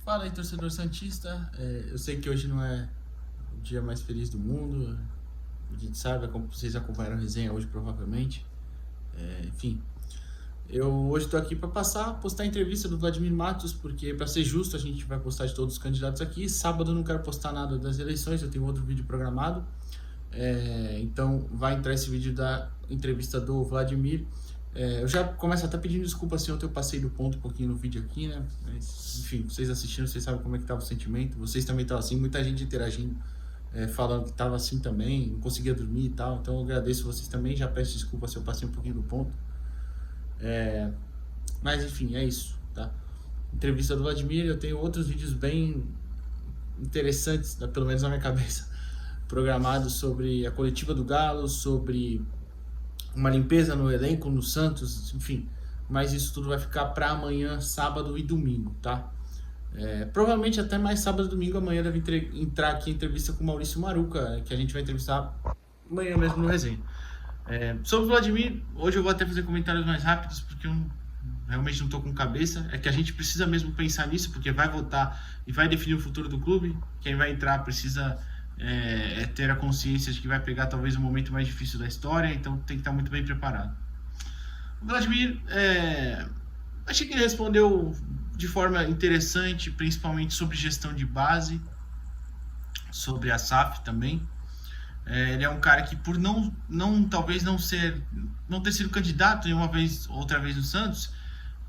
Fala aí, torcedor santista. Eu sei que hoje não é o dia mais feliz do mundo. A gente sabe, como vocês acompanharam a resenha hoje, provavelmente. Enfim, eu hoje estou aqui para postar a entrevista do Vladimir Matos, porque, para ser justo, a gente vai postar de todos os candidatos aqui. Sábado eu não quero postar nada das eleições, eu tenho outro vídeo programado. Então vai entrar esse vídeo da entrevista do Vladimir. Eu já começo até pedindo desculpa se ontem eu passei do ponto um pouquinho no vídeo aqui, né? Mas, enfim, vocês assistindo, vocês sabem como é que estava o sentimento. Vocês também estavam assim, muita gente interagindo, falando que estava assim também, não conseguia dormir e tal. Então eu agradeço vocês também, já peço desculpa se eu passei um pouquinho do ponto. Mas enfim, é isso, tá? Entrevista do Vladimir, eu tenho outros vídeos bem interessantes, pelo menos na minha cabeça, programados sobre a coletiva do Galo, sobre uma limpeza no elenco, no Santos, enfim. Mas isso tudo vai ficar para amanhã, sábado e domingo, tá? Provavelmente até mais sábado e domingo. Amanhã deve entrar aqui a entrevista com o Maurício Maruca, que a gente vai entrevistar amanhã mesmo no resenha. Sobre o Vladimir, hoje eu vou até fazer comentários mais rápidos, porque eu realmente não estou com cabeça. É que a gente precisa mesmo pensar nisso, porque vai votar e vai definir o futuro do clube. Quem vai entrar precisa ter a consciência de que vai pegar talvez o momento mais difícil da história, então tem que estar muito bem preparado. O Vladimir, achei que ele respondeu de forma interessante, principalmente sobre gestão de base, sobre a SAF também. Ele é um cara que, por talvez não ter sido candidato outra vez no Santos,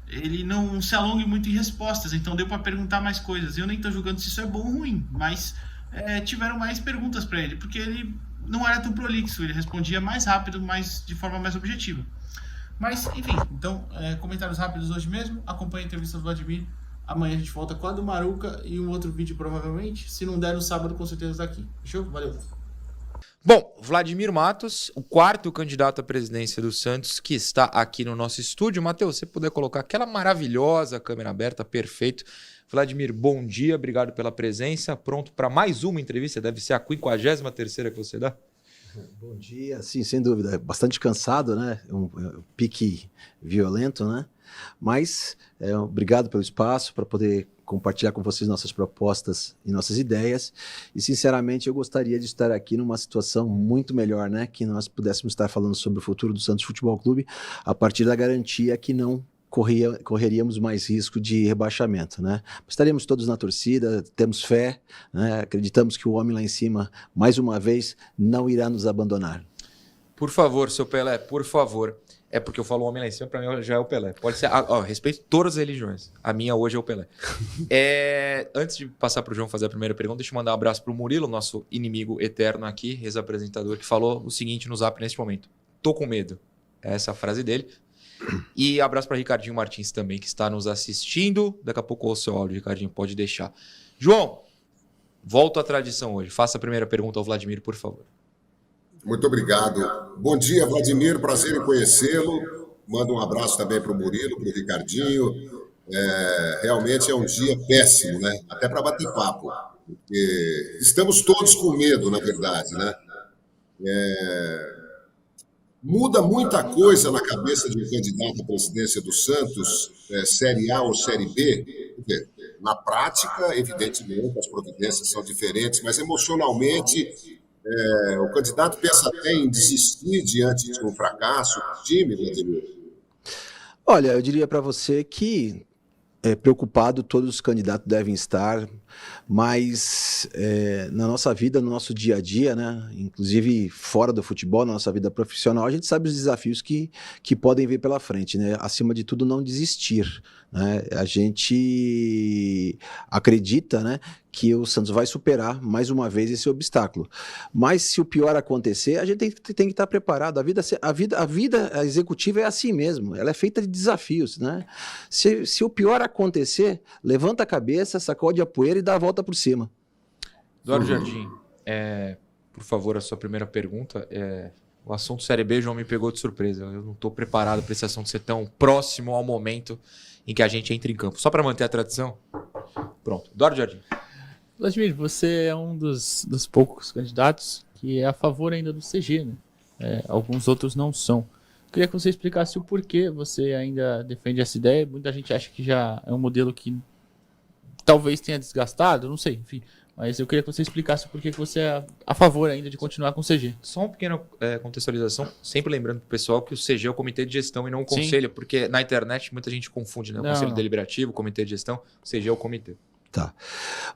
ele não se alongue muito em respostas, então deu para perguntar mais coisas. Eu nem estou julgando se isso é bom ou ruim, mas tiveram mais perguntas para ele, porque ele não era tão prolixo, ele respondia mais rápido, mas de forma mais objetiva. Mas, enfim, então, comentários rápidos hoje mesmo. Acompanhe a entrevista do Vladimir. Amanhã a gente volta com a do Maruca e um outro vídeo provavelmente. Se não der no sábado, com certeza tá aqui. Fechou? Valeu. Bom, Vladimir Matos, o quarto candidato à presidência do Santos, que está aqui no nosso estúdio. Matheus, se você puder colocar aquela maravilhosa câmera aberta, perfeito. Vladimir, bom dia, obrigado pela presença. Pronto para mais uma entrevista, deve ser a 53ª que você dá? Bom dia, sim, sem dúvida. Bastante cansado, né? Um pique violento, né? Mas obrigado pelo espaço para poder compartilhar com vocês nossas propostas e nossas ideias. E, sinceramente, eu gostaria de estar aqui numa situação muito melhor, né? Que nós pudéssemos estar falando sobre o futuro do Santos Futebol Clube a partir da garantia que não correríamos mais risco de rebaixamento, né? Estaremos todos na torcida, temos fé, né? Acreditamos que o homem lá em cima, mais uma vez, não irá nos abandonar. Por favor, seu Pelé, por favor. É porque eu falo homem lá em cima, para mim já é o Pelé. Pode ser, respeito todas as religiões. A minha hoje é o Pelé. Antes de passar para o João fazer a primeira pergunta, deixa eu mandar um abraço para o Murilo, nosso inimigo eterno aqui, ex-apresentador, que falou o seguinte no Zap neste momento: tô com medo. Essa é a frase dele. E abraço para Ricardinho Martins também, que está nos assistindo. Daqui a pouco o seu áudio, Ricardinho, pode deixar. João, volto à tradição hoje. Faça a primeira pergunta ao Vladimir, por favor. Muito obrigado. Bom dia, Vladimir. Prazer em conhecê-lo. Manda um abraço também para o Murilo, para o Ricardinho. Realmente é um dia péssimo, né? Até para bater papo. Porque estamos todos com medo, na verdade, né? Muda muita coisa na cabeça de um candidato à presidência do Santos, Série A ou Série B. Na prática, evidentemente, as providências são diferentes, mas emocionalmente, o candidato pensa até em desistir diante de um fracasso do time, Vladimir? Olha, eu diria para você que preocupado todos os candidatos devem estar, mas na nossa vida, no nosso dia a dia, né, inclusive fora do futebol, na nossa vida profissional, a gente sabe os desafios que podem vir pela frente, né? Acima de tudo, não desistir, né? A gente acredita, né, que o Santos vai superar mais uma vez esse obstáculo. Mas se o pior acontecer, a gente tem que estar preparado. A vida executiva é assim mesmo, ela é feita de desafios, né? Se o pior acontecer, levanta a cabeça, sacode a poeira e dá a volta por cima. Eduardo Jardim, por favor, a sua primeira pergunta. O assunto Série B, João, me pegou de surpresa. Eu não estou preparado para esse assunto ser tão próximo ao momento em que a gente entra em campo. Só para manter a tradição? Pronto. Eduardo Jardim. Vladimir, você é um dos poucos candidatos que é a favor ainda do CG, né? Alguns outros não são. Queria que você explicasse o porquê você ainda defende essa ideia. Muita gente acha que já é um modelo que talvez tenha desgastado, não sei, enfim. Mas eu queria que você explicasse por que você é a favor ainda de continuar com o CG. Só uma pequena contextualização, sempre lembrando pro pessoal que o CG é o comitê de gestão e não o Sim. conselho, porque na internet muita gente confunde, né? O Não. conselho deliberativo, o comitê de gestão, o CG é o comitê. Tá.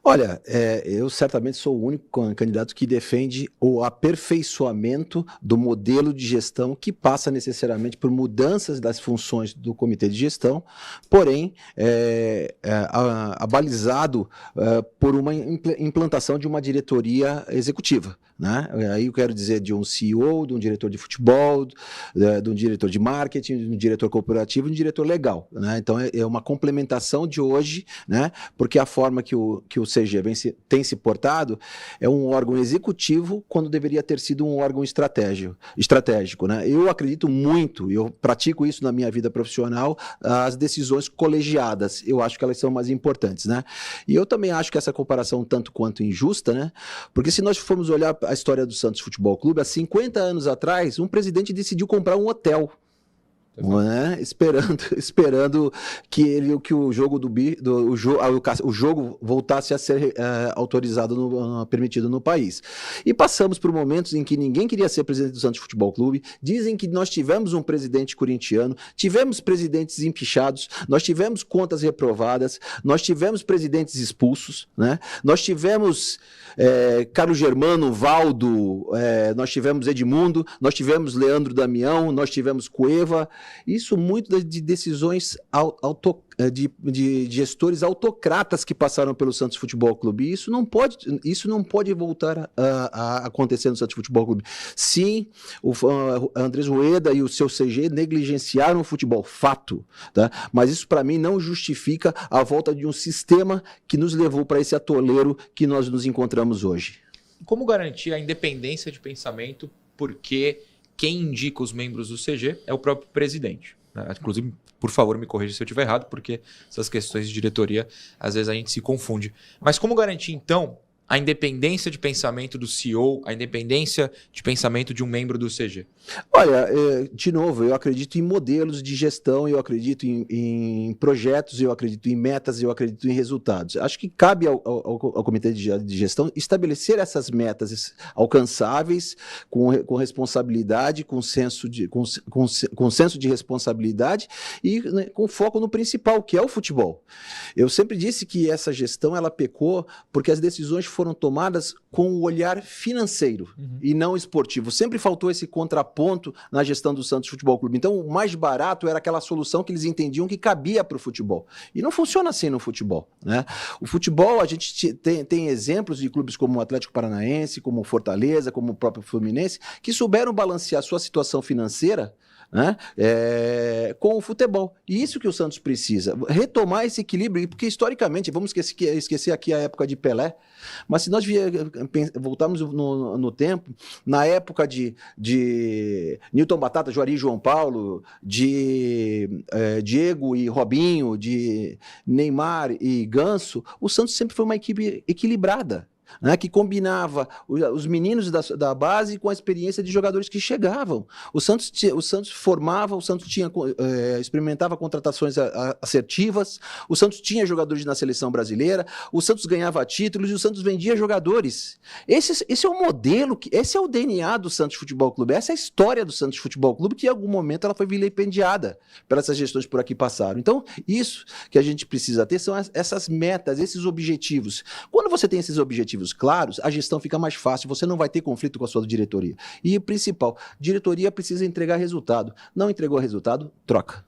Olha, eu certamente sou o único candidato que defende o aperfeiçoamento do modelo de gestão que passa necessariamente por mudanças das funções do comitê de gestão, porém abalizado por uma implantação de uma diretoria executiva, né? Aí eu quero dizer de um CEO, de um diretor de futebol, de um diretor de marketing, de um diretor corporativo e de um diretor legal, né? Então é uma complementação de hoje, né? Porque a forma que o CG tem se portado é um órgão executivo quando deveria ter sido um órgão estratégico, né? Eu acredito muito, eu pratico isso na minha vida profissional, as decisões colegiadas, eu acho que elas são mais importantes, né? E eu também acho que essa comparação tanto quanto injusta, né? Porque se nós formos olhar a história do Santos Futebol Clube, há 50 anos atrás, um presidente decidiu comprar um hotel, né? Esperando que o jogo o jogo voltasse a ser autorizado, permitido no país. E passamos por momentos em que ninguém queria ser presidente do Santos Futebol Clube. Dizem que nós tivemos um presidente corintiano, tivemos presidentes empichados, nós tivemos contas reprovadas, nós tivemos presidentes expulsos, né? Nós tivemos Carlos Germano, Valdo, nós tivemos Edmundo, nós tivemos Leandro Damião, nós tivemos Cueva. Isso muito de decisões de gestores autocratas que passaram pelo Santos Futebol Clube. E isso não pode voltar a acontecer no Santos Futebol Clube. Sim, o Andrés Rueda e o seu CG negligenciaram o futebol, fato, tá? Mas isso para mim não justifica a volta de um sistema que nos levou para esse atoleiro que nós nos encontramos hoje. Como garantir a independência de pensamento? Porque quem indica os membros do CG é o próprio presidente, né? Inclusive, por favor, me corrija se eu estiver errado, porque essas questões de diretoria, às vezes a gente se confunde. Mas como garantir, então, a independência de pensamento do CEO, a independência de pensamento de um membro do CG? Olha, de novo, eu acredito em modelos de gestão, eu acredito em projetos, eu acredito em metas, eu acredito em resultados. Acho que cabe ao comitê de gestão estabelecer essas metas alcançáveis, com responsabilidade, com senso de responsabilidade e, né, com foco no principal, que é o futebol. Eu sempre disse que essa gestão ela pecou porque as decisões foram tomadas com o olhar financeiro e não esportivo. Sempre faltou esse contraponto na gestão do Santos Futebol Clube. Então, o mais barato era aquela solução que eles entendiam que cabia para o futebol. E não funciona assim no futebol, né? O futebol, a gente tem exemplos de clubes como o Atlético Paranaense, como o Fortaleza, como o próprio Fluminense, que souberam balancear sua situação financeira, né, com o futebol. E isso que o Santos precisa, retomar esse equilíbrio, porque historicamente, vamos esquecer aqui a época de Pelé, mas se nós voltarmos no tempo, na época de Newton Batata, Juari e João Paulo, de Diego e Robinho, de Neymar e Ganso, o Santos sempre foi uma equipe equilibrada, né, que combinava os meninos da base com a experiência de jogadores que chegavam. O Santos formava, o Santos experimentava contratações assertivas, o Santos tinha jogadores na seleção brasileira, o Santos ganhava títulos e o Santos vendia jogadores. Esse é o modelo, esse é o DNA do Santos Futebol Clube, essa é a história do Santos Futebol Clube, que em algum momento ela foi vilipendiada pelas gestões por aqui passaram. Então, isso que a gente precisa ter são essas metas, esses objetivos. Quando você tem esses objetivos claros, a gestão fica mais fácil, você não vai ter conflito com a sua diretoria. E o principal, diretoria precisa entregar resultado. Não entregou resultado, troca.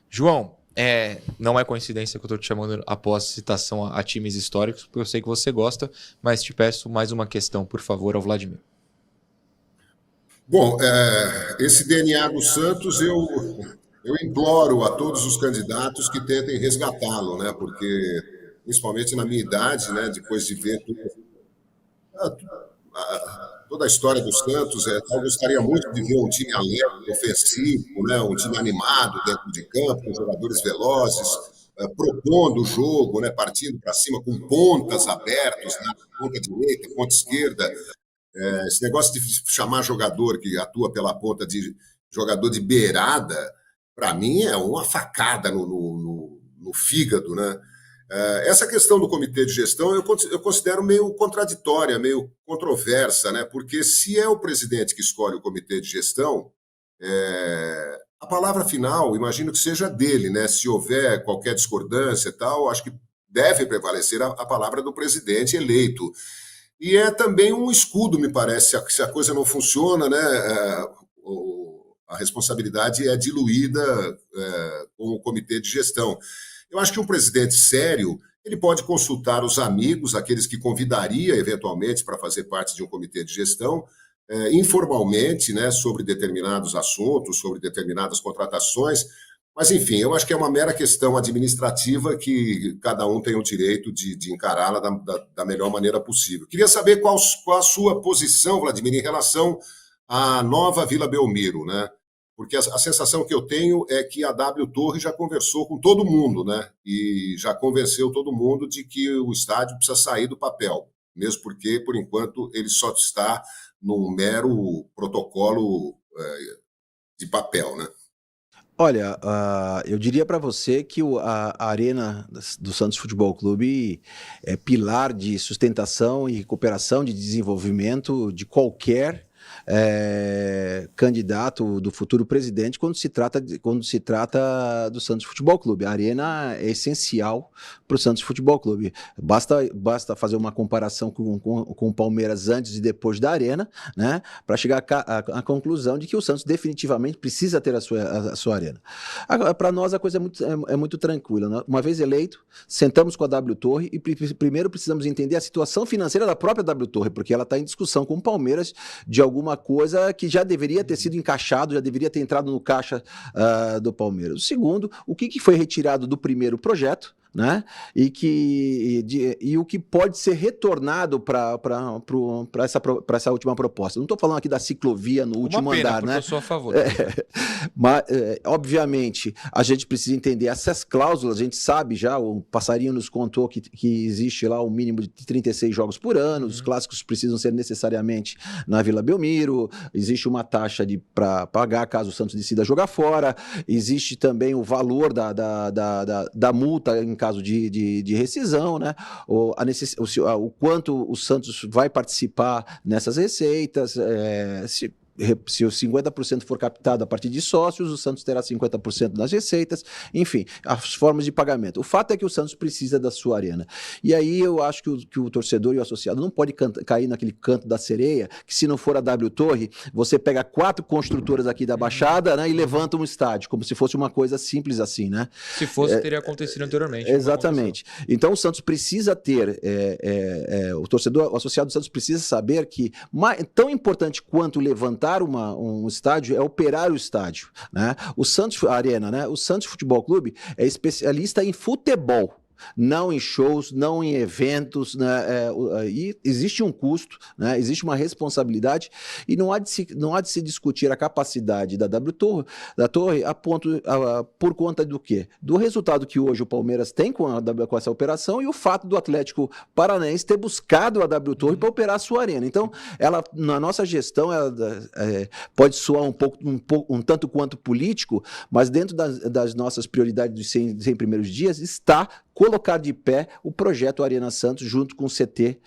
João, não é coincidência que eu estou te chamando após citação a times históricos, porque eu sei que você gosta, mas te peço mais uma questão, por favor, ao Vladimir. Bom, esse DNA do Santos, eu imploro a todos os candidatos que tentem resgatá-lo, né? Porque principalmente na minha idade, né, depois de ver toda a história do Santos, eu gostaria muito de ver um time alegre, ofensivo, né, um time animado dentro de campo, com jogadores velozes, propondo o jogo, né, partindo para cima com pontas abertas, né, ponta direita, ponta esquerda. Esse negócio de chamar jogador que atua pela ponta de jogador de beirada, para mim é uma facada no fígado, né? Essa questão do comitê de gestão eu considero meio contraditória, meio controversa, né? Porque se é o presidente que escolhe o comitê de gestão, a palavra final, imagino que seja dele, né? Se houver qualquer discordância e tal, acho que deve prevalecer a palavra do presidente eleito. E é também um escudo, me parece, se a coisa não funciona, né? A responsabilidade é diluída com o comitê de gestão. Eu acho que um presidente sério, ele pode consultar os amigos, aqueles que convidaria eventualmente para fazer parte de um comitê de gestão, informalmente, né, sobre determinados assuntos, sobre determinadas contratações, mas, enfim, eu acho que é uma mera questão administrativa que cada um tem o direito de encará-la da melhor maneira possível. Queria saber qual a sua posição, Vladimir, em relação à nova Vila Belmiro, né? Porque a sensação que eu tenho é que a W Torre já conversou com todo mundo, né? E já convenceu todo mundo de que o estádio precisa sair do papel, mesmo porque, por enquanto, ele só está num mero protocolo de papel, né? Olha, eu diria para você que a Arena do Santos Futebol Clube é pilar de sustentação e recuperação de desenvolvimento de qualquer candidato do futuro presidente quando se trata do Santos Futebol Clube. A Arena é essencial para o Santos Futebol Clube. Basta fazer uma comparação com o Palmeiras antes e depois da Arena, né, para chegar à conclusão de que o Santos definitivamente precisa ter a sua Arena. Para nós a coisa é muito tranquila, né? Uma vez eleito, sentamos com a W Torre e primeiro precisamos entender a situação financeira da própria W Torre, porque ela está em discussão com o Palmeiras de alguma coisa que já deveria ter sido encaixado, já deveria ter entrado no caixa do Palmeiras. O segundo, o que foi retirado do primeiro projeto, né? E o que pode ser retornado para essa última proposta. Não estou falando aqui da ciclovia no último andar, né? Eu sou a favor. Mas, obviamente, a gente precisa entender essas cláusulas. A gente sabe já, o Passarinho nos contou que existe lá um mínimo de 36 jogos por ano, os clássicos precisam ser necessariamente na Vila Belmiro, existe uma taxa para pagar caso o Santos decida jogar fora, existe também o valor da multa em caso de rescisão, né? O quanto o Santos vai participar nessas receitas, se os 50% for captado a partir de sócios, o Santos terá 50% das receitas, enfim, as formas de pagamento. O fato é que o Santos precisa da sua arena. E aí eu acho que o torcedor e o associado não pode cair naquele canto da sereia, que se não for a W Torre, você pega 4 construtoras aqui da Baixada, né, e levanta um estádio, como se fosse uma coisa simples assim, né? Se fosse, teria acontecido anteriormente. Exatamente. Então o Santos precisa ter, o torcedor, o associado do Santos precisa saber que tão importante quanto levantar um estádio é operar o estádio, né? O Santos Arena, né? O Santos Futebol Clube é especialista em futebol, não em shows, não em eventos, né? E existe um custo, né? Existe uma responsabilidade e não há de se discutir a capacidade da Torre por conta do quê? Do resultado que hoje o Palmeiras tem com essa operação e o fato do Atlético Paranaense ter buscado a W Torre para operar a sua arena. Então, ela, na nossa gestão, ela pode soar um tanto quanto político, mas dentro das nossas prioridades dos 100 primeiros dias está colocar de pé o projeto Arena Santos junto com o CT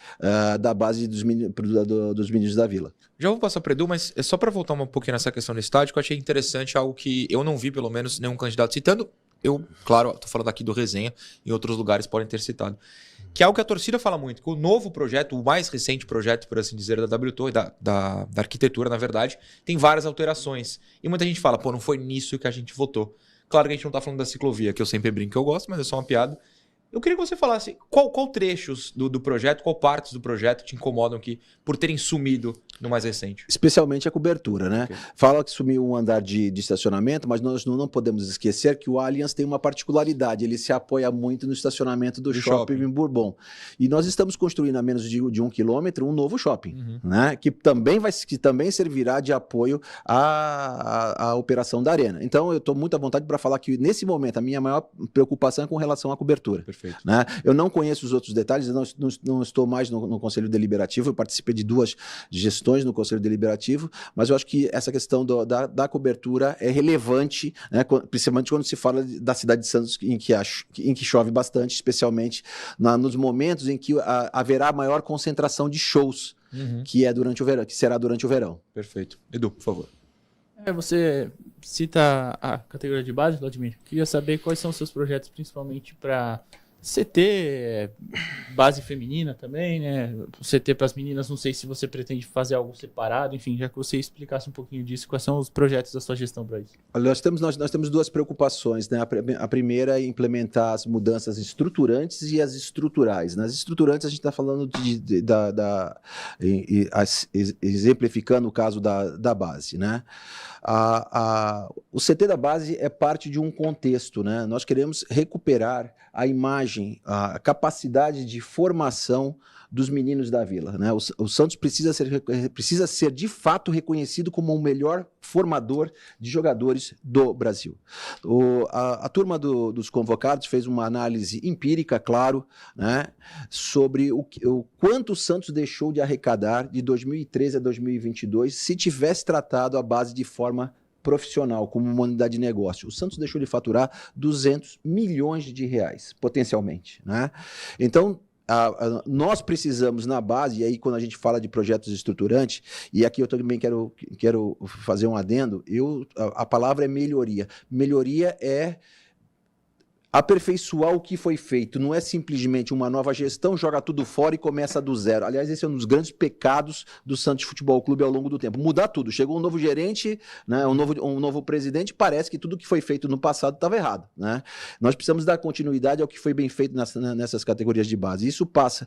da base dos meninos da Vila. Já vou passar para o Edu, mas é só para voltar um pouquinho nessa questão do estádio, que eu achei interessante, algo que eu não vi, pelo menos, nenhum candidato citando. Eu, claro, estou falando aqui do Resenha, em outros lugares podem ter citado. Que é algo que a torcida fala muito, que o novo projeto, o mais recente projeto, por assim dizer, da W Torre, da arquitetura, na verdade, tem várias alterações. E muita gente fala, não foi nisso que a gente votou. Claro que a gente não está falando da ciclovia, que eu sempre brinco que eu gosto, mas é só uma piada. Eu queria que você falasse qual trechos do projeto, qual partes do projeto te incomodam aqui por terem sumido no mais recente. Especialmente a cobertura, né? Okay. Fala que sumiu um andar de estacionamento, mas nós não podemos esquecer que o Allianz tem uma particularidade, ele se apoia muito no estacionamento do shopping em Bourbon. E nós estamos construindo a menos de 1 quilômetro um novo shopping, né? Que também servirá de apoio à operação da Arena. Então eu estou muito à vontade para falar que nesse momento a minha maior preocupação é com relação à cobertura. Perfeito. Perfeito. Né? Eu não conheço os outros detalhes, eu não estou mais no Conselho Deliberativo, eu participei de 2 gestões no Conselho Deliberativo, mas eu acho que essa questão da cobertura é relevante, né? Principalmente quando se fala da cidade de Santos, em que chove bastante, especialmente nos momentos em que haverá maior concentração de shows, que será durante o verão. Perfeito. Edu, por favor. Você cita a categoria de base, Vladimir. Queria saber quais são os seus projetos, principalmente para CT, base feminina também, né? CT para as meninas, não sei se você pretende fazer algo separado, enfim, já que você explicasse um pouquinho disso, quais são os projetos da sua gestão para isso? Nós temos 2 preocupações, né? A primeira é implementar as mudanças estruturantes e as estruturais. Nas estruturantes, a gente está falando exemplificando o caso da base, né? O CT da base é parte de um contexto, né? Nós queremos recuperar a imagem, a capacidade de formação dos meninos da Vila, né? O Santos precisa ser de fato reconhecido como o melhor formador de jogadores do Brasil. A turma dos convocados fez uma análise empírica, claro, né, sobre o quanto o Santos deixou de arrecadar de 2013 a 2022 se tivesse tratado a base de forma profissional, como uma unidade de negócio. O Santos deixou de faturar 200 milhões de reais, potencialmente, né? Então, nós precisamos na base, e aí quando a gente fala de projetos estruturantes, e aqui eu também quero fazer um adendo, a palavra é melhoria. Melhoria é aperfeiçoar o que foi feito, não é simplesmente uma nova gestão, joga tudo fora e começa do zero. Aliás, esse é um dos grandes pecados do Santos Futebol Clube ao longo do tempo. Mudar tudo. Chegou um novo gerente, né, um novo presidente, parece que tudo que foi feito no passado estava errado, né? Nós precisamos dar continuidade ao que foi bem feito nessas categorias de base. Isso passa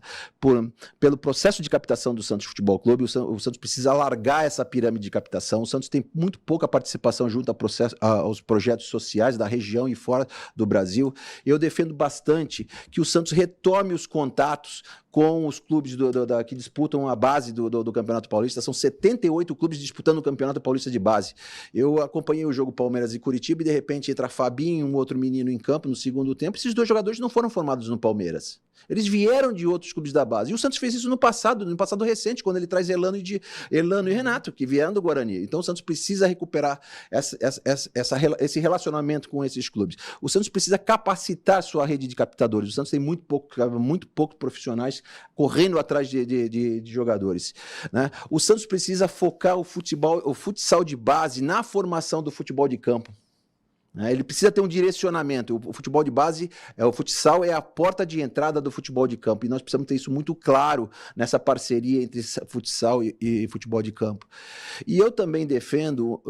pelo processo de captação do Santos Futebol Clube. O Santos precisa alargar essa pirâmide de captação. O Santos tem muito pouca participação junto aos projetos sociais da região e fora do Brasil. Eu defendo bastante que o Santos retome os contatos com os clubes que disputam a base do Campeonato Paulista. São 78 clubes disputando o Campeonato Paulista de base. Eu acompanhei o jogo Palmeiras e Curitiba e, de repente, entra Fabinho e um outro menino em campo no segundo tempo. Esses 2 jogadores não foram formados no Palmeiras. Eles vieram de outros clubes da base. E o Santos fez isso no passado recente, quando ele traz Elano e Renato, que vieram do Guarani. Então o Santos precisa recuperar esse relacionamento com esses clubes. O Santos precisa capacitar sua rede de captadores. O Santos tem muito pouco profissionais correndo atrás de jogadores, né? O Santos precisa focar o futsal de base na formação do futebol de campo. Ele precisa ter um direcionamento. O futebol de base, o futsal é a porta de entrada do futebol de campo. E nós precisamos ter isso muito claro nessa parceria entre futsal e futebol de campo. E eu também defendo,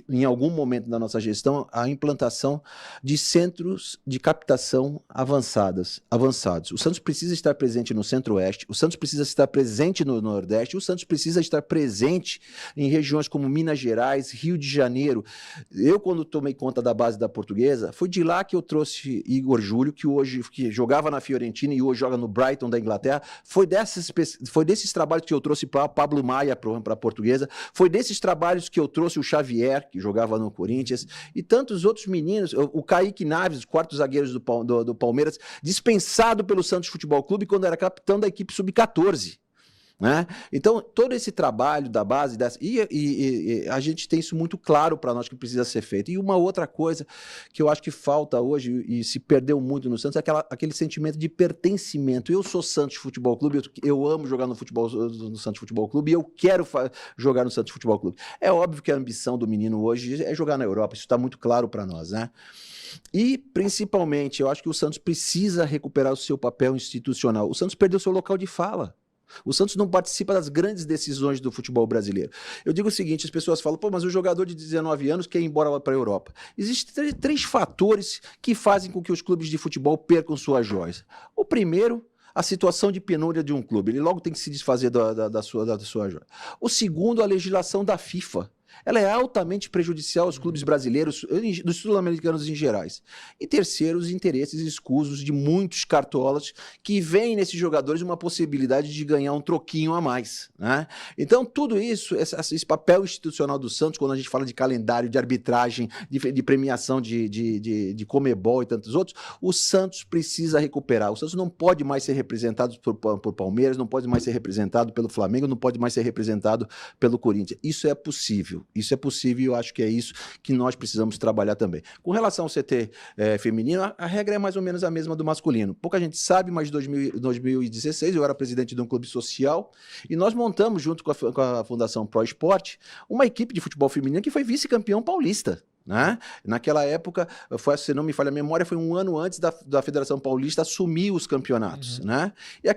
em algum momento da nossa gestão, a implantação de centros de captação avançados. O Santos precisa estar presente no Centro-Oeste, o Santos precisa estar presente no Nordeste, o Santos precisa estar presente em regiões como Minas Gerais, Rio de Janeiro. Quando tomei conta da base da Portuguesa, foi de lá que eu trouxe Igor Júlio, que jogava na Fiorentina e hoje joga no Brighton da Inglaterra. Foi desses trabalhos que eu trouxe para Pablo Maia para a Portuguesa. Foi desses trabalhos que eu trouxe o Xavier, que jogava no Corinthians, e tantos outros meninos. O Kaique Naves, quarto zagueiro do Palmeiras, dispensado pelo Santos Futebol Clube quando era capitão da equipe sub-14. Né? Então, todo esse trabalho da base, a gente tem isso muito claro para nós que precisa ser feito. E uma outra coisa que eu acho que falta hoje e se perdeu muito no Santos é aquele sentimento de pertencimento. Eu sou Santos Futebol Clube, eu amo jogar no Santos Futebol Clube e eu quero jogar no Santos Futebol Clube. É óbvio que a ambição do menino hoje é jogar na Europa, isso está muito claro para nós, né? E, principalmente, eu acho que o Santos precisa recuperar o seu papel institucional. O Santos perdeu seu local de fala. O Santos não participa das grandes decisões do futebol brasileiro. Eu digo o seguinte, as pessoas falam, mas o jogador de 19 anos quer ir embora para a Europa. Existem 3 fatores que fazem com que os clubes de futebol percam suas joias. O primeiro, a situação de penúria de um clube. Ele logo tem que se desfazer da sua joia. O segundo, a legislação da FIFA. Ela é altamente prejudicial aos clubes brasileiros, dos sul-americanos em gerais. E terceiro, os interesses escusos de muitos cartolas que veem nesses jogadores uma possibilidade de ganhar um troquinho a mais, né? Então, tudo isso, esse papel institucional do Santos, quando a gente fala de calendário, de arbitragem, de premiação de Comebol e tantos outros, o Santos precisa recuperar. O Santos não pode mais ser representado por Palmeiras, não pode mais ser representado pelo Flamengo, não pode mais ser representado pelo Corinthians. Isso é possível e eu acho que é isso que nós precisamos trabalhar também. Com relação ao CT feminino, a regra é mais ou menos a mesma do masculino. Pouca gente sabe, mas em 2016 eu era presidente de um clube social e nós montamos, junto com a Fundação Pro Esporte, uma equipe de futebol feminino que foi vice-campeão paulista. Né? Naquela época, se não me falha a memória, foi um ano antes da Federação Paulista assumir os campeonatos. Né? E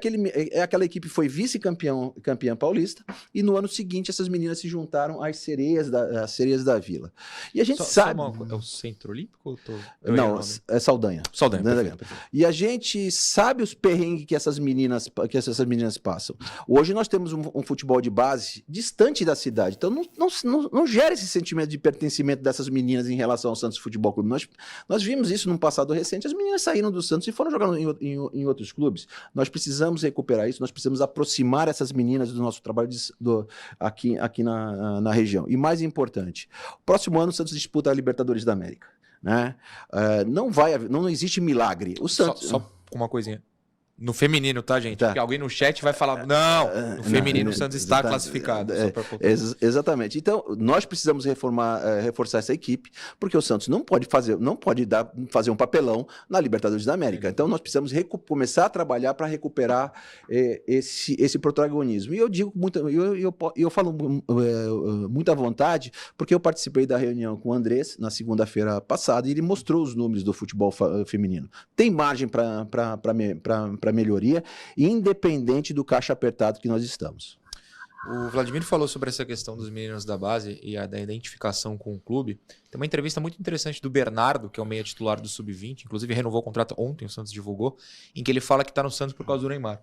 aquela equipe foi vice-campeã paulista, e no ano seguinte essas meninas se juntaram às sereias da Vila. E a gente sabe... É o Centro Olímpico? Não, é Saldanha. Saldanha. E a gente sabe os perrengues que essas meninas passam. Hoje nós temos um futebol de base distante da cidade, então não gera esse sentimento de pertencimento dessas meninas em relação ao Santos Futebol Clube. Nós vimos isso num passado recente, as meninas saíram do Santos e foram jogar em outros clubes. Nós precisamos recuperar isso, nós precisamos aproximar essas meninas do nosso trabalho aqui na região. E mais importante, próximo ano o Santos disputa a Libertadores da América. Né? Não existe milagre. O Santos... Só com uma coisinha. No feminino, tá, gente? Porque alguém no chat vai falar, não, no feminino o Santos está classificado. Exatamente. Então, nós precisamos reforçar essa equipe, porque o Santos não pode fazer um papelão na Libertadores da América. Então, nós precisamos começar a trabalhar para recuperar esse protagonismo. E eu digo eu falo muito à vontade, porque eu participei da reunião com o Andrés na segunda-feira passada e ele mostrou os números do futebol feminino. Tem margem para melhoria, independente do caixa apertado que nós estamos. O Vladimir falou sobre essa questão dos meninos da base e da identificação com o clube. Tem uma entrevista muito interessante do Bernardo, que é o meia titular do Sub-20, inclusive renovou o contrato ontem, o Santos divulgou, em que ele fala que está no Santos por causa do Neymar.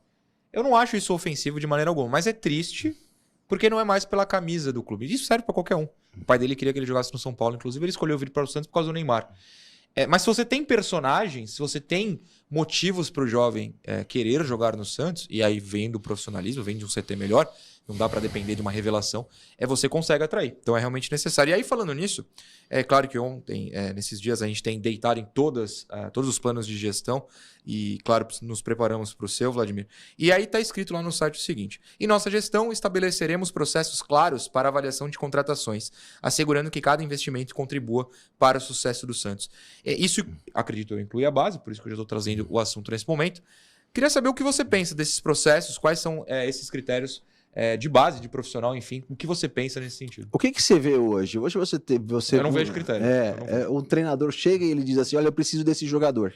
Eu não acho isso ofensivo de maneira alguma, mas é triste porque não é mais pela camisa do clube. Isso serve para qualquer um. O pai dele queria que ele jogasse no São Paulo, inclusive ele escolheu vir para o Santos por causa do Neymar. Mas se você tem personagens, se você tem motivos para o jovem querer jogar no Santos, e aí vem do profissionalismo, vem de um CT melhor, não dá para depender de uma revelação, você consegue atrair. Então é realmente necessário. E aí, falando nisso, é claro que ontem, nesses dias, a gente tem deitado em todos os planos de gestão e, claro, nos preparamos para o seu, Vladimir. E aí está escrito lá no site o seguinte: em nossa gestão, estabeleceremos processos claros para avaliação de contratações, assegurando que cada investimento contribua para o sucesso do Santos. Isso, acredito eu, inclui a base, por isso que eu já estou trazendo o assunto nesse momento. Queria saber o que você pensa desses processos, quais são esses critérios de base, de profissional, enfim, o que você pensa nesse sentido? O que você vê hoje? Hoje eu não vejo critério. Um treinador chega e ele diz assim, olha, eu preciso desse jogador.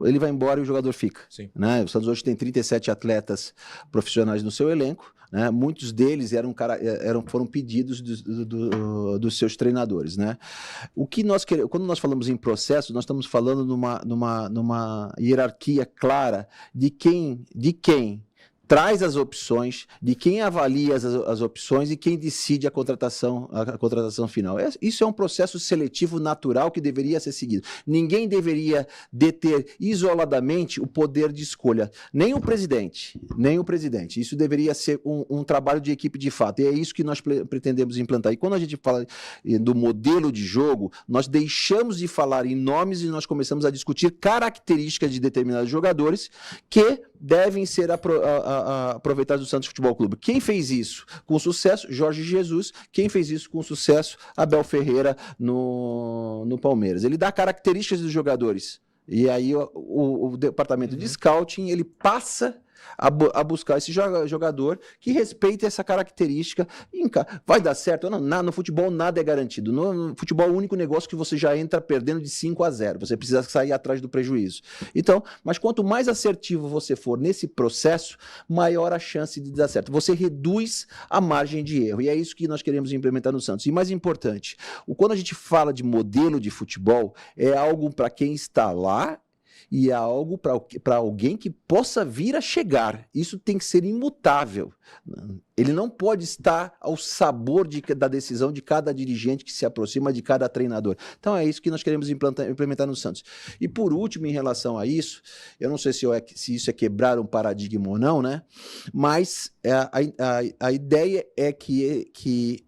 Ele vai embora e o jogador fica. Sim. Né? O Santos hoje tem 37 atletas profissionais no seu elenco, né? Muitos deles foram pedidos dos seus treinadores. Né? Quando nós falamos em processo, nós estamos falando numa hierarquia clara de quem traz as opções, de quem avalia as opções e quem decide a contratação final. Isso é um processo seletivo natural que deveria ser seguido. Ninguém deveria deter isoladamente o poder de escolha. Nem o presidente. Isso deveria ser um trabalho de equipe de fato. E é isso que nós pretendemos implantar. E quando a gente fala do modelo de jogo, nós deixamos de falar em nomes e nós começamos a discutir características de determinados jogadores que devem ser aproveitados do Santos Futebol Clube. Quem fez isso com sucesso? Jorge Jesus. Quem fez isso com sucesso? Abel Ferreira no Palmeiras. Ele dá características dos jogadores. E aí o departamento de scouting, ele passa a buscar esse jogador que respeita essa característica. Vai dar certo? Não, no futebol nada é garantido. No futebol é o único negócio que você já entra perdendo de 5-0. Você precisa sair atrás do prejuízo. Então, mas quanto mais assertivo você for nesse processo, maior a chance de dar certo. Você reduz a margem de erro. E é isso que nós queremos implementar no Santos. E mais importante, quando a gente fala de modelo de futebol, é algo para quem está lá e é algo para alguém que possa vir a chegar. Isso tem que ser imutável. Ele não pode estar ao sabor da decisão de cada dirigente que se aproxima, de cada treinador. Então é isso que nós queremos implementar no Santos. E por último, em relação a isso, eu não sei se isso é quebrar um paradigma ou não, né? Mas a ideia é que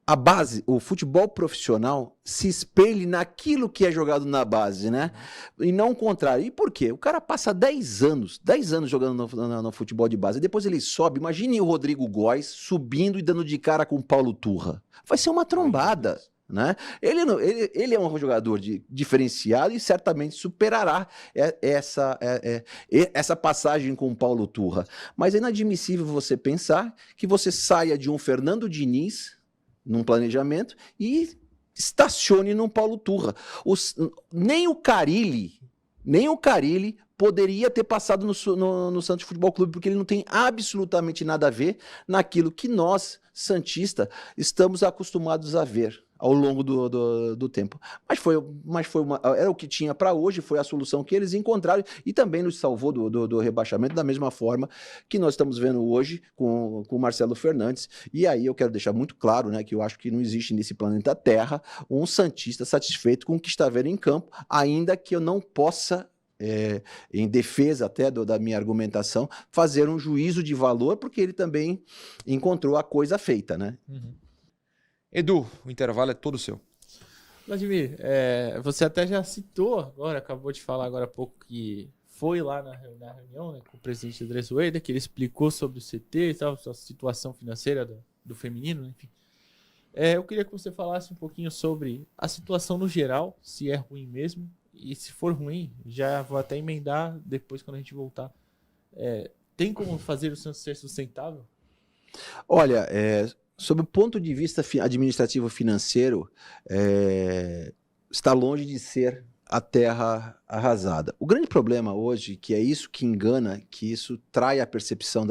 a base, o futebol profissional, se espelhe naquilo que é jogado na base, né? E não o contrário. E por quê? O cara passa 10 anos jogando no futebol de base, e depois ele sobe. Imagine o Rodrigo Góes subindo e dando de cara com o Paulo Turra. Vai ser uma trombada, né? Ele é um jogador diferenciado e certamente superará essa passagem com o Paulo Turra. Mas é inadmissível você pensar que você saia de um Fernando Diniz num planejamento e estacione num Paulo Turra. Nem o Carille poderia ter passado no Santos Futebol Clube, porque ele não tem absolutamente nada a ver naquilo que nós, santistas, estamos acostumados a ver ao longo do tempo. Mas era o que tinha para hoje, foi a solução que eles encontraram e também nos salvou do rebaixamento, da mesma forma que nós estamos vendo hoje com o Marcelo Fernandes. E aí eu quero deixar muito claro, né, que eu acho que não existe nesse planeta Terra um santista satisfeito com o que está vendo em campo, ainda que eu não possa, em defesa até da minha argumentação, fazer um juízo de valor, porque ele também encontrou a coisa feita, né? Uhum. Edu, o intervalo é todo seu. Vladimir, você até já citou agora, acabou de falar agora há pouco que foi lá na reunião, né, com o presidente André Zoeida, que ele explicou sobre o CT e tal, a situação financeira do feminino, enfim. Eu queria que você falasse um pouquinho sobre a situação no geral, se é ruim mesmo, e se for ruim, já vou até emendar depois quando a gente voltar. Tem como fazer o Santos ser sustentável? Olha, sob o ponto de vista administrativo financeiro, está longe de ser a terra arrasada. O grande problema hoje, que é isso que engana, que isso trai a percepção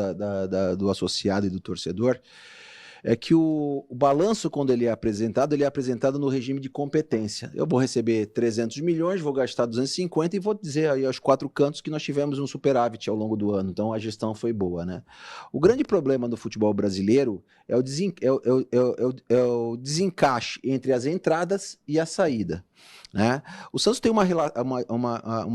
do associado e do torcedor, é que o balanço, quando ele é apresentado no regime de competência. Eu vou receber 300 milhões, vou gastar 250 e vou dizer aí aos 4 cantos que nós tivemos um superávit ao longo do ano. Então a gestão foi boa, né? O grande problema do futebol brasileiro é o desencaixe entre as entradas e a saída, né? O Santos tem uma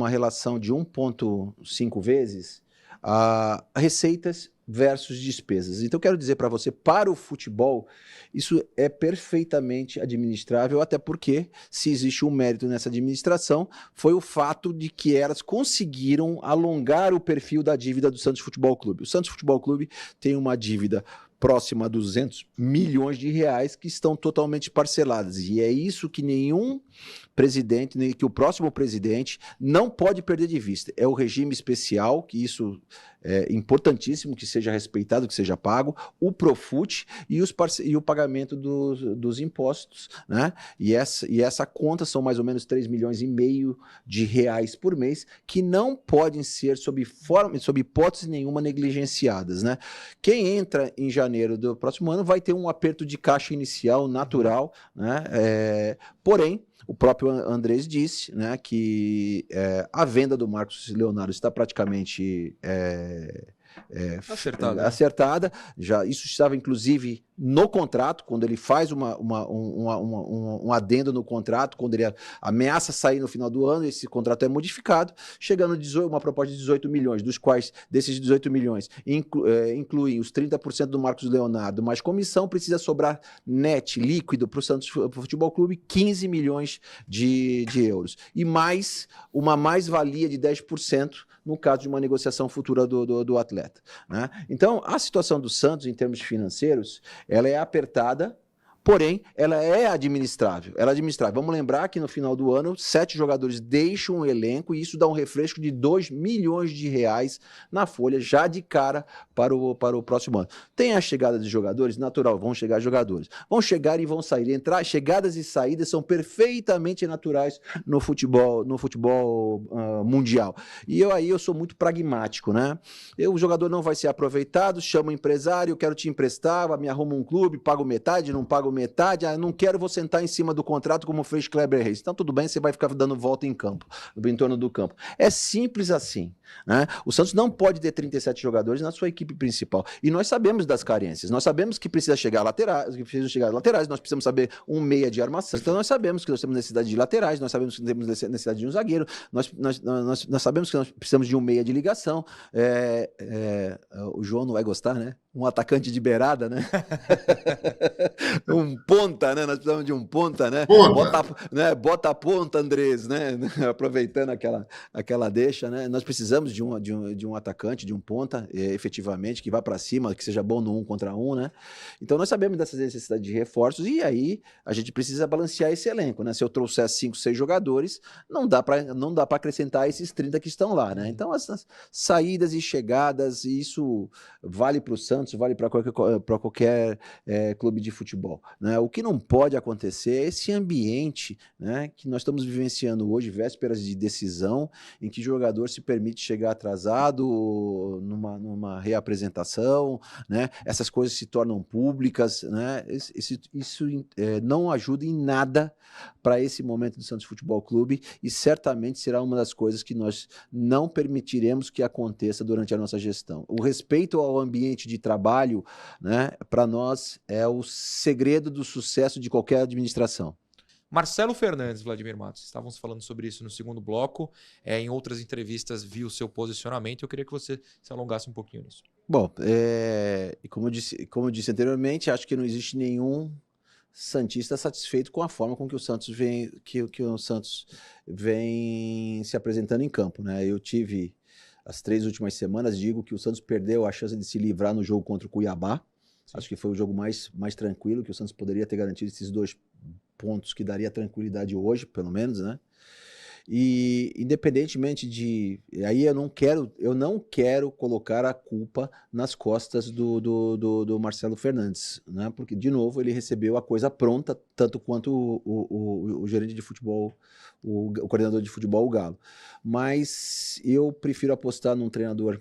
relação de 1,5 vezes a receitas versus despesas. Então, eu quero dizer para você, para o futebol, isso é perfeitamente administrável, até porque, se existe um mérito nessa administração, foi o fato de que elas conseguiram alongar o perfil da dívida do Santos Futebol Clube. O Santos Futebol Clube tem uma dívida próxima a 200 milhões de reais que estão totalmente parceladas. E é isso que nenhum presidente, que o próximo presidente não pode perder de vista. É o regime especial, que isso é importantíssimo, que seja respeitado, que seja pago, o Profut e o pagamento dos impostos, né? E essa conta são mais ou menos 3,5 milhões de reais por mês, que não podem ser, sob hipótese nenhuma, negligenciadas, né? Quem entra em janeiro do próximo ano vai ter um aperto de caixa inicial natural, né? Porém, o próprio Andrés disse, né, que a venda do Marcos Leonardo está praticamente acertada. Já, isso estava, inclusive, no contrato, quando ele faz um adendo no contrato, quando ele ameaça sair no final do ano, esse contrato é modificado, chegando uma proposta de 18 milhões, dos quais, desses 18 milhões, incluem os 30% do Marcos Leonardo, mais comissão, precisa sobrar líquido para o Santos Futebol Clube, 15 milhões de euros. E mais uma mais-valia de 10% no caso de uma negociação futura do atleta, né? Então, a situação do Santos, em termos financeiros, ela é apertada, porém, ela é administrável. Vamos lembrar que no final do ano, 7 jogadores deixam o elenco e isso dá um refresco de 2 milhões de reais na folha, já de cara para o próximo ano. Tem a chegada de jogadores, natural, vão chegar jogadores. Vão chegar e vão sair. Chegadas e saídas são perfeitamente naturais no futebol mundial. E eu sou muito pragmático, né? O jogador não vai ser aproveitado, chama o empresário, eu quero te emprestar, me arruma um clube, pago metade, não pago pagam metade, eu não quero, vou sentar em cima do contrato como fez Kleber Reis. Então tudo bem, você vai ficar dando volta em torno do campo. É simples assim, né? O Santos não pode ter 37 jogadores na sua equipe principal. E nós sabemos das carências, nós sabemos que precisa chegar laterais, nós precisamos saber um meia de armação. Então nós sabemos que nós temos necessidade de laterais, nós sabemos que temos necessidade de um zagueiro, nós sabemos que nós precisamos de um meia de ligação. O João não vai gostar, né? Um atacante de beirada, né? Um ponta, né? Nós precisamos de um ponta, né? Bota a ponta, Andrés, né? Aproveitando aquela deixa, né? Nós precisamos de um atacante, de um ponta, efetivamente, que vá para cima, que seja bom no 1 contra 1, né? Então nós sabemos dessas necessidades de reforços e aí a gente precisa balancear esse elenco, né? Se eu trouxer 5, 6 jogadores, não dá para acrescentar esses 30 que estão lá, né? Então essas saídas e chegadas, isso vale para o Santos, vale para qualquer clube de futebol, né? O que não pode acontecer é esse ambiente, né, que nós estamos vivenciando hoje, vésperas de decisão, em que o jogador se permite chegar atrasado numa reapresentação, né? Essas coisas se tornam públicas, né? Isso não ajuda em nada para esse momento do Santos Futebol Clube e certamente será uma das coisas que nós não permitiremos que aconteça durante a nossa gestão. O respeito ao ambiente de trabalho, né, para nós é o segredo do sucesso de qualquer administração. Marcelo Fernandes, Vladimir Matos, estávamos falando sobre isso no segundo bloco, em outras entrevistas vi o seu posicionamento, eu queria que você se alongasse um pouquinho nisso. Bom, como eu disse anteriormente, acho que não existe nenhum santista satisfeito com a forma com que o Santos vem se apresentando em campo, né? Eu tive as 3 últimas semanas, digo que o Santos perdeu a chance de se livrar no jogo contra o Cuiabá. Sim. Acho que foi o jogo mais tranquilo, que o Santos poderia ter garantido esses 2 pontos que daria tranquilidade hoje, pelo menos, né? E independentemente de... Aí eu não quero colocar a culpa nas costas do Marcelo Fernandes, né? Porque, de novo, ele recebeu a coisa pronta, tanto quanto o gerente de futebol, o coordenador de futebol, o Galo. Mas eu prefiro apostar num treinador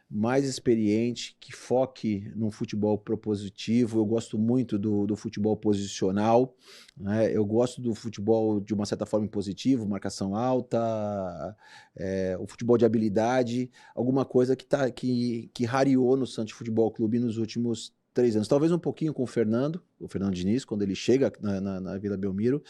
mais experiente, que foque num futebol propositivo. Eu gosto muito do futebol posicional, né? Eu gosto do futebol de uma certa forma positivo, marcação alta, o futebol de habilidade, alguma coisa que rareou no Santos Futebol Clube nos últimos 3 anos. Talvez um pouquinho com o Fernando Diniz, quando ele chega na Vila Belmiro,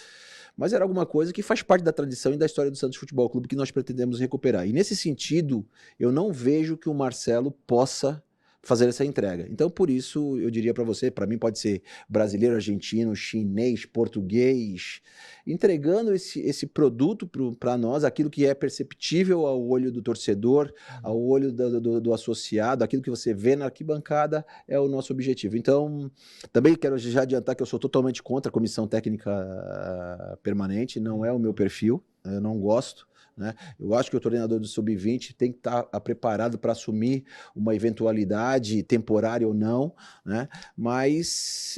mas era alguma coisa que faz parte da tradição e da história do Santos Futebol Clube que nós pretendemos recuperar. E nesse sentido, eu não vejo que o Marcelo possa fazer essa entrega. Então, por isso, eu diria para você, para mim pode ser brasileiro, argentino, chinês, português, entregando esse produto para nós, aquilo que é perceptível ao olho do torcedor, ao olho do associado, aquilo que você vê na arquibancada é o nosso objetivo. Então, também quero já adiantar que eu sou totalmente contra a comissão técnica permanente, não é o meu perfil, eu não gosto, né? Eu acho que o treinador do Sub-20 tem que estar preparado para assumir uma eventualidade temporária ou não, né? Mas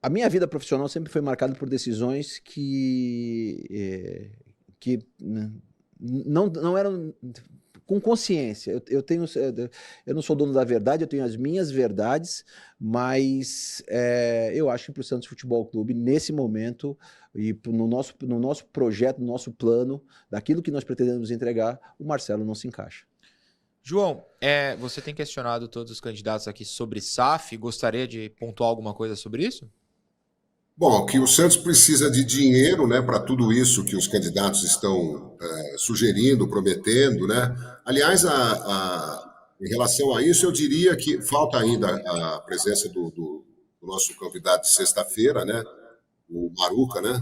a minha vida profissional sempre foi marcada por decisões que não eram com consciência. Eu não sou dono da verdade, eu tenho as minhas verdades, mas eu acho que para o Santos Futebol Clube, nesse momento, e no nosso projeto, no nosso plano, daquilo que nós pretendemos entregar, o Marcelo não se encaixa. João, você tem questionado todos os candidatos aqui sobre SAF, gostaria de pontuar alguma coisa sobre isso? Bom, que o Santos precisa de dinheiro, né, para tudo isso que os candidatos estão sugerindo, prometendo, né? Aliás, em relação a isso, eu diria que falta ainda a presença do nosso convidado de sexta-feira, né? O Maruca, né?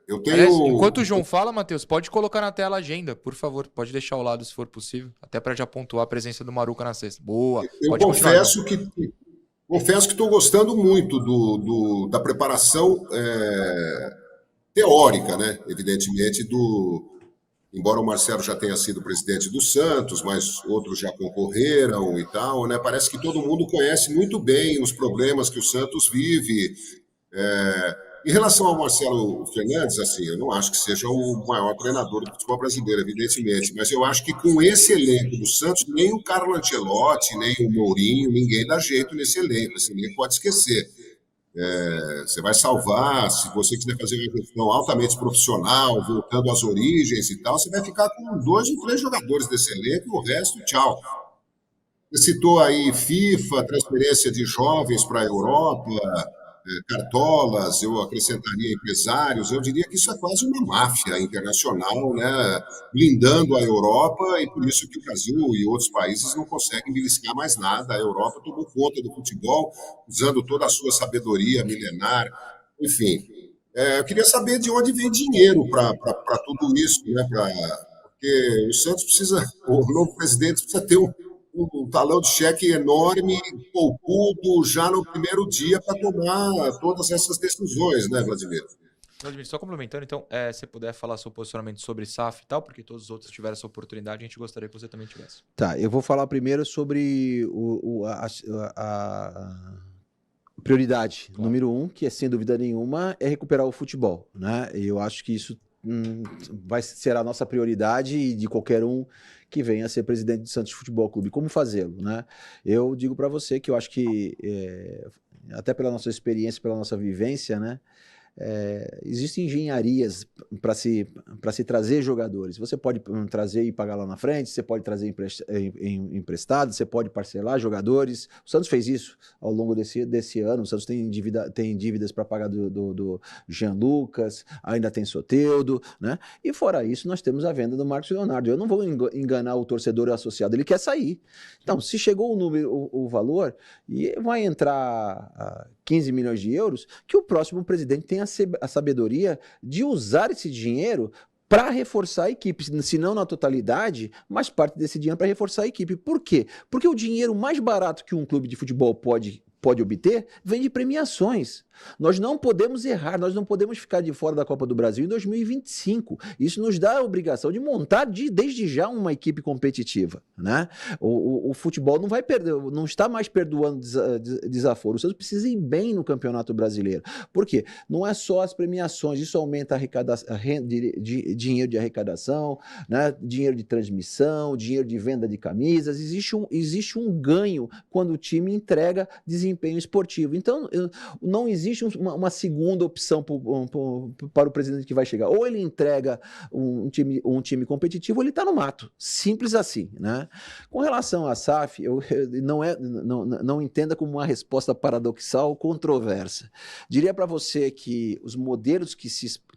Enquanto o João fala, Matheus, pode colocar na tela a agenda, por favor. Pode deixar ao lado se for possível, até para já pontuar a presença do Maruca na sexta. Boa. Eu confesso que estou gostando muito da preparação teórica, né? Evidentemente, embora o Marcelo já tenha sido presidente do Santos, mas outros já concorreram e tal, né? Parece que todo mundo conhece muito bem os problemas que o Santos vive. Em relação ao Marcelo Fernandes, assim, eu não acho que seja o maior treinador do futebol brasileiro, evidentemente, mas eu acho que com esse elenco do Santos, nem o Carlo Ancelotti, nem o Mourinho, ninguém dá jeito nesse elenco, esse elenco pode esquecer. Você vai salvar, se você quiser fazer uma gestão altamente profissional, voltando às origens e tal, você vai ficar com 2 ou 3 jogadores desse elenco e o resto, tchau. Você citou aí FIFA, transferência de jovens para a Europa, cartolas, eu acrescentaria empresários, eu diria que isso é quase uma máfia internacional, né, blindando a Europa, e por isso que o Brasil e outros países não conseguem beliscar mais nada. A Europa tomou conta do futebol, usando toda a sua sabedoria milenar, enfim. Eu queria saber de onde vem dinheiro para tudo isso, né, porque o Santos precisa, o novo presidente precisa ter um talão de cheque enorme, poupudo, já no primeiro dia para tomar todas essas decisões, né, Vladimir? Vladimir, só complementando, então, se puder falar seu posicionamento sobre SAF e tal, porque todos os outros tiveram essa oportunidade, a gente gostaria que você também tivesse. Tá, eu vou falar primeiro sobre a prioridade número 1, que é, sem dúvida nenhuma, é recuperar o futebol, né? E eu acho que isso será a nossa prioridade de qualquer um que venha a ser presidente do Santos Futebol Clube. Como fazê-lo, né? Eu digo para você que eu acho que, até pela nossa experiência, pela nossa vivência, né? Existem engenharias para se trazer jogadores. Você pode trazer e pagar lá na frente, você pode trazer emprestado, você pode parcelar jogadores. O Santos fez isso ao longo desse ano. O Santos tem dívidas para pagar do Jean Lucas, ainda tem Soteldo, né? E fora isso, nós temos a venda do Marcos Leonardo. Eu não vou enganar o torcedor associado, ele quer sair. Então, se chegou o valor, e vai entrar 15 milhões de euros, que o próximo presidente tenha a sabedoria de usar esse dinheiro para reforçar a equipe, se não na totalidade, mas parte desse dinheiro para reforçar a equipe. Por quê? Porque o dinheiro mais barato que um clube de futebol pode obter vem de premiações. Nós não podemos errar, nós não podemos ficar de fora da Copa do Brasil em 2025. Isso nos dá a obrigação de montar desde já uma equipe competitiva, né? O futebol não vai perder, não está mais perdoando desaforo. O Santos precisa ir bem no Campeonato Brasileiro. Por quê? Não é só as premiações, isso aumenta dinheiro de arrecadação, né? Dinheiro de transmissão, dinheiro de venda de camisas. Existe um ganho quando o time entrega desempenho esportivo. Então, não existe uma segunda opção para o presidente que vai chegar. Ou ele entrega um time competitivo, ou ele está no mato. Simples assim, né? Com relação à SAF, não entenda como uma resposta paradoxal ou controversa. Diria para você que os modelos que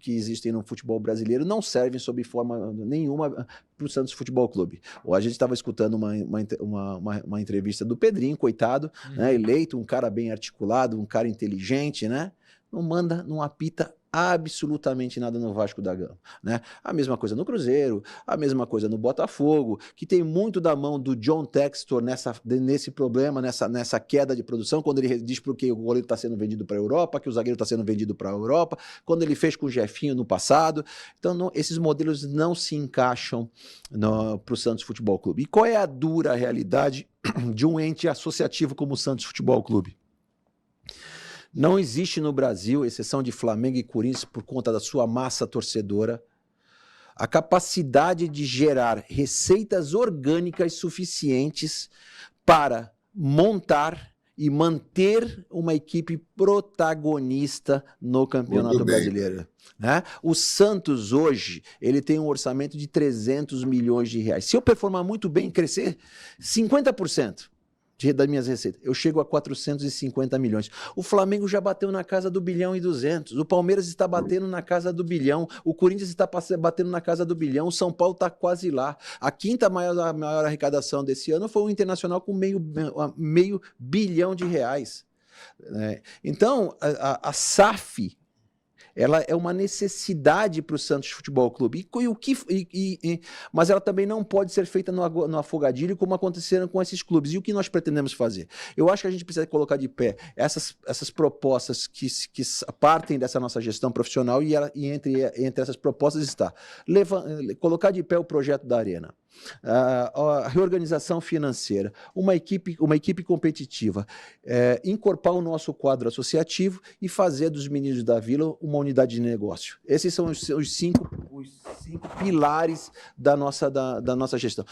existem no futebol brasileiro não servem sob forma nenhuma para o Santos Futebol Clube. A gente estava escutando uma entrevista do Pedrinho, coitado, né, eleito, um cara bem articulado, um cara inteligente, né? Não apita absolutamente nada no Vasco da Gama, né? A mesma coisa no Cruzeiro, a mesma coisa no Botafogo, que tem muito da mão do John Textor nesse problema, nessa queda de produção, quando ele diz porque o goleiro está sendo vendido para a Europa, que o zagueiro está sendo vendido para a Europa, quando ele fez com o Jefinho no passado. Então, esses modelos não se encaixam para o Santos Futebol Clube. E qual é a dura realidade de um ente associativo como o Santos Futebol Clube? Não existe no Brasil, exceção de Flamengo e Corinthians, por conta da sua massa torcedora, a capacidade de gerar receitas orgânicas suficientes para montar e manter uma equipe protagonista no Campeonato Brasileiro, né? O Santos hoje, ele tem um orçamento de 300 milhões de reais. Se eu performar muito bem, crescer 50%, das minhas receitas, eu chego a 450 milhões. O Flamengo já bateu na casa do 1 bilhão e 200. O Palmeiras está batendo na casa do 1 bilhão. O Corinthians está batendo na casa do 1 bilhão. O São Paulo está quase lá. A quinta maior arrecadação desse ano foi o Internacional com meio bilhão de reais. Então, a SAF, ela é uma necessidade para o Santos Futebol Clube. Mas ela também não pode ser feita no afogadilho, como aconteceram com esses clubes. E o que nós pretendemos fazer? Eu acho que a gente precisa colocar de pé essas propostas que partem dessa nossa gestão profissional, e entre essas propostas está colocar de pé o projeto da Arena. a reorganização financeira, uma equipe competitiva, encorpar o nosso quadro associativo e fazer dos Meninos da Vila uma unidade de negócio. Esses são os cinco pilares da nossa gestão.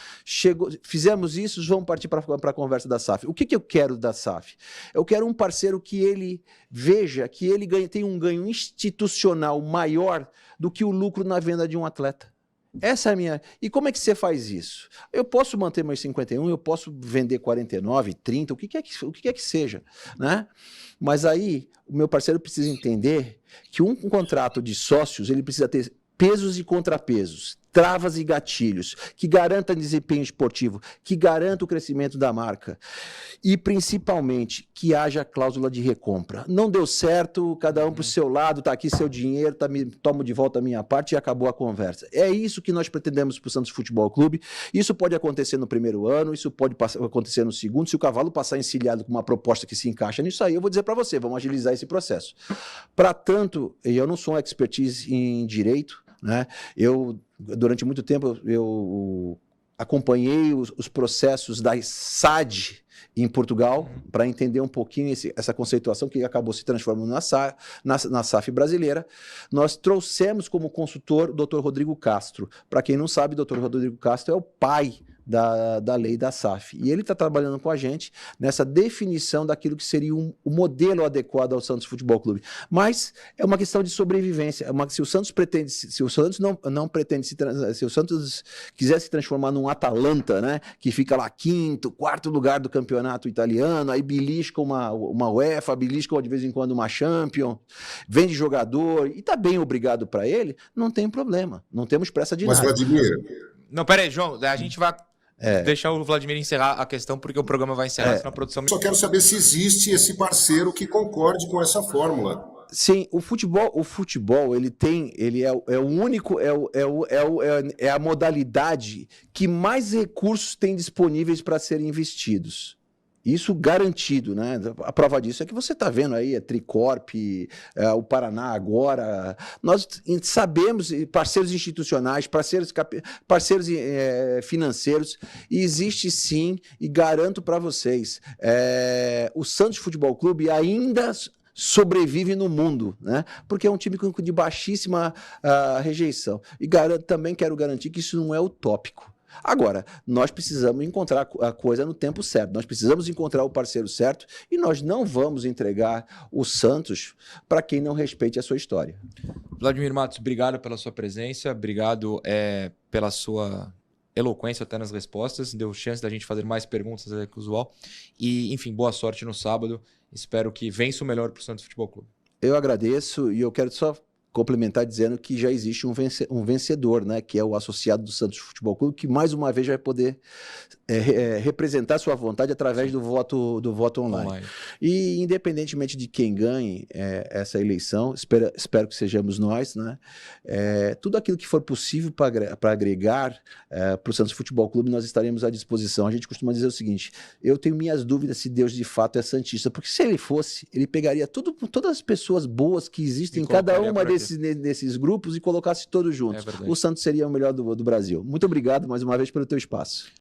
Fizemos isso, vamos partir para a conversa da SAF. O que eu quero da SAF? Eu quero um parceiro que ele veja que ele tem um ganho institucional maior do que o lucro na venda de um atleta. Essa é a minha... E como é que você faz isso? Eu posso manter meus 51, eu posso vender 49, 30, o que quer que seja, né? Mas aí o meu parceiro precisa entender que um contrato de sócios, ele precisa ter pesos e contrapesos, travas e gatilhos, que garanta desempenho esportivo, que garanta o crescimento da marca e, principalmente, que haja cláusula de recompra. Não deu certo, cada um para o seu lado, está aqui seu dinheiro, tomo de volta a minha parte e acabou a conversa. É isso que nós pretendemos para o Santos Futebol Clube. Isso pode acontecer no primeiro ano, isso pode acontecer no segundo. Se o cavalo passar encilhado com uma proposta que se encaixa nisso aí, eu vou dizer para você, vamos agilizar esse processo. Para tanto, eu não sou um expertise em direito, né? Durante muito tempo, eu acompanhei os processos da SAD em Portugal para entender um pouquinho essa conceituação que acabou se transformando na SAF brasileira. Nós trouxemos como consultor o Dr. Rodrigo Castro. Para quem não sabe, o Dr. Rodrigo Castro é o pai da lei da SAF. E ele está trabalhando com a gente nessa definição daquilo que seria o modelo adequado ao Santos Futebol Clube. Mas é uma questão de sobrevivência. Se o Santos se o Santos quiser se transformar num Atalanta, né, que fica lá quinto, quarto lugar do campeonato italiano, aí belisca uma UEFA, belisca de vez em quando uma Champions, vende jogador e está bem obrigado para ele, não tem problema. Não temos pressa de nada. Mas, Vladimir... Não, peraí, João, a gente vai deixar o Vladimir encerrar a questão, porque o programa vai encerrar na produção. Só quero saber se existe esse parceiro que concorde com essa fórmula. Sim, o futebol ele é o único, é a modalidade que mais recursos tem disponíveis para serem investidos. Isso garantido, né? A prova disso é que você está vendo aí, Tricorp, o Paraná agora. Nós sabemos, parceiros institucionais, parceiros financeiros, e existe sim, e garanto para vocês, o Santos Futebol Clube ainda sobrevive no mundo, né? Porque é um time de baixíssima rejeição. E também quero garantir que isso não é utópico. Agora, nós precisamos encontrar a coisa no tempo certo, nós precisamos encontrar o parceiro certo e nós não vamos entregar o Santos para quem não respeite a sua história. Vladimir Matos, obrigado pela sua presença, obrigado pela sua eloquência até nas respostas, deu chance da gente fazer mais perguntas do que o usual. E, enfim, boa sorte no sábado, espero que vença o melhor para o Santos Futebol Clube. Eu agradeço e eu quero só complementar dizendo que já existe um vencedor, né, que é o associado do Santos Futebol Clube, que mais uma vez vai poder representar sua vontade através do voto online. E independentemente de quem ganhe essa eleição, espero que sejamos nós, né, tudo aquilo que for possível para agregar para o Santos Futebol Clube, nós estaremos à disposição. A gente costuma dizer o seguinte: eu tenho minhas dúvidas se Deus de fato é santista, porque se ele fosse, ele pegaria todas as pessoas boas que existem em cada uma desses grupos e colocasse todos juntos. O Santos seria o melhor do Brasil. Muito obrigado mais uma vez pelo teu espaço.